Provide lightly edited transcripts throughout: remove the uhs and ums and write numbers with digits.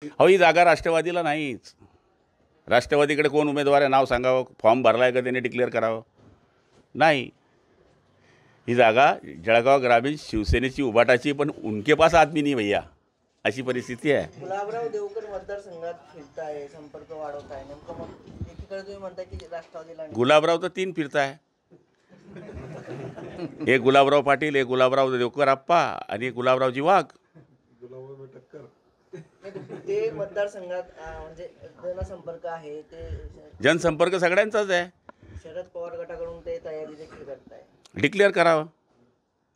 अहो ही जागा राष्ट्रवादीला नाहीच. राष्ट्रवादीकडे कोण उमेदवार आहे नाव सांगावं, फॉर्म भरला आहे का त्यांनी डिक्लेअर करावं? नाही. ही जागा जळगाव ग्रामीण शिवसेनेची उभाटाची, पण उनके पास आदमी नाही भैया, अशी परिस्थिती आहे. गुलाबराव देवकर मतदारसंघात फिरताय, संपर्क वाढवताय, नेमकं मग एकीकडे तुम्ही म्हणता की राष्ट्रवादीला गुलाबराव तर 3 फिरताय. एक गुलाबराव पाटील, एक गुलाबराव देवकर आप्पा आणि एक गुलाबरावजी वाघ. ते मतदारसंघात म्हणजे जनसंपर्क आहे, ते जनसंपर्क सगळ्यांचाच आहे. शरद पवार गटाकडून ते तयारी देखील करताय. डिक्लेअर करावं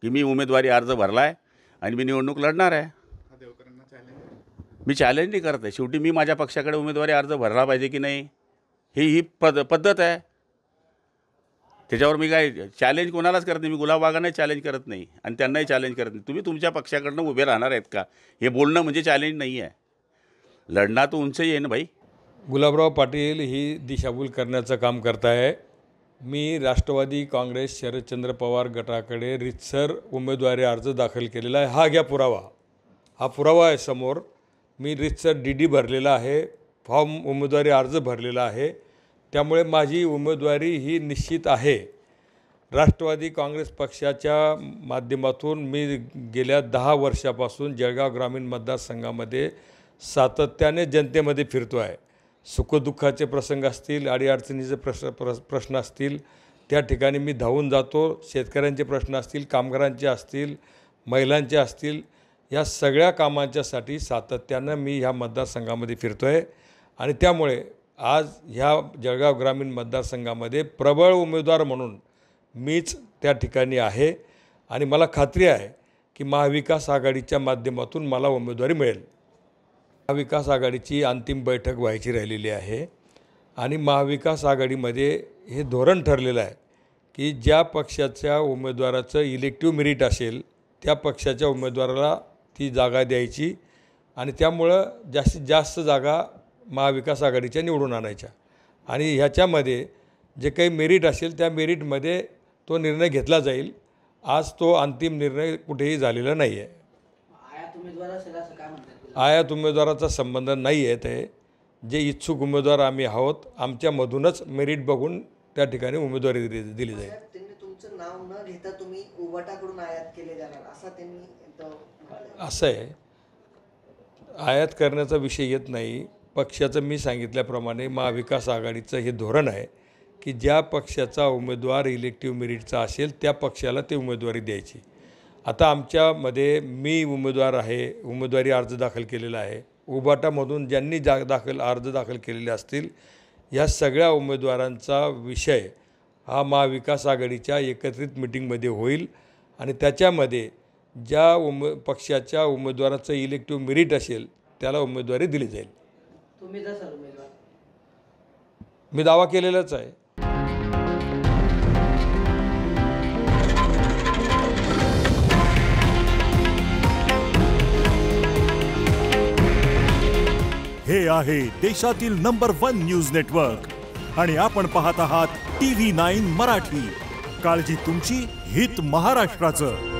की मी उमेदवारी अर्ज भरला आहे आणि मी निवडणूक लढणार आहे. मी चॅलेंज नाही करत आहे. शेवटी मी माझ्या पक्षाकडे उमेदवारी अर्ज भरला पाहिजे की नाही, ही पद्धत आहे. त्याच्यावर मी काय चॅलेंज कोणालाच करत नाही. मी गुलाबबागांनाही चॅलेंज करत नाही आणि त्यांनाही चॅलेंज करत नाही. तुम्ही तुमच्या पक्षाकडनं उभे राहणार आहेत का, हे बोलणं म्हणजे चॅलेंज नाही आहे. लढणार तो उंच येईन भाई. गुलाबराव पाटील ही दिशाभूल करण्याचं काम करत आहे. मी राष्ट्रवादी काँग्रेस शरदचंद्र पवार गटाकडे रितसर उमेदवारी अर्ज दाखल केलेला आहे. हा घ्या पुरावा. हा पुरावा आहे समोर. मी रितसर DD भरलेला आहे, फॉर्म उमेदवारी अर्ज भरलेला आहे. त्यामुळे माझी उमेदवारी ही निश्चित आहे. राष्ट्रवादी काँग्रेस पक्षाच्या माध्यमातून मी गेल्या 10 वर्षापासून जळगाव ग्रामीण मतदारसंघामध्ये सातत्याने जनतेमध्ये फिरतो आहे. सुखदुःखाचे प्रसंग असतील, अडीअडचणीचे प्रश्न असतील, त्या ठिकाणी मी धावून जातो. शेतकऱ्यांचे प्रश्न असतील, कामगारांचे असतील, महिलांचे असतील, या सगळ्या कामांच्यासाठी सातत्यानं मी ह्या मतदारसंघामध्ये फिरतो आहे. आणि त्यामुळे आज ह्या जळगाव ग्रामीण मतदारसंघामध्ये प्रबळ उमेदवार म्हणून मीच त्या ठिकाणी आहे. आणि मला खात्री आहे की महाविकास आघाडीच्या माध्यमातून मला उमेदवारी मिळेल. महाविकास आघाडीची अंतिम बैठक व्हायची राहिलेली आहे आणि महाविकास आघाडीमध्ये हे धोरण ठरलेलं आहे की ज्या पक्षाच्या उमेदवाराचं इलेक्टिव्ह मेरिट असेल त्या पक्षाच्या उमेदवाराला ती जागा द्यायची आणि त्यामुळं जास्तीत जास्त जागा महाविकास आघाडीच्या निवडून आणायच्या. आणि ह्याच्यामध्ये जे काही मेरिट असेल त्या मेरिटमध्ये तो निर्णय घेतला जाईल. आज तो अंतिम निर्णय कुठेही झालेला नाही आहे. आयात उमेदवाराचा संबंध नाही आहे. ते जे इच्छुक उमेदवार आम्ही आहोत, आमच्यामधूनच मेरिट बघून त्या ठिकाणी उमेदवारी दिली जाईल. त्यांनी तुमचं नाव न घेता तुम्ही उभाटाकडून आयात केले जाणार असं त्यांनी असं आहे. आयात करण्याचा विषय येत नाही. पक्षाचं मी सांगितल्याप्रमाणे महाविकास आघाडीचं हे धोरण आहे की ज्या पक्षाचा उमेदवार इलेक्टिव्ह मेरिटचा असेल त्या पक्षाला ते उमेदवारी द्यायची. आता आमच्यामध्ये मी उमेदवार आहे, उमेदवारी अर्ज दाखल केलेला आहे. उभाटामधून ज्यांनी अर्ज दाखल केलेले असतील या सगळ्या उमेदवारांचा विषय हा महाविकास आघाडीच्या एकत्रित मिटिंगमध्ये होईल आणि त्याच्यामध्ये ज्या पक्षाच्या उमेदवाराचं इलेक्टिव्ह मेरिट असेल त्याला उमेदवारी दिली जाईल. तुम्ही जसं उमेदवार मी दावा केलेलाच आहे. हे आहे देशातील नंबर 1 न्यूज नेटवर्क आणि आपण पाहत आहात TV9 मराठी. काळजी तुमची, हित महाराष्ट्राचं.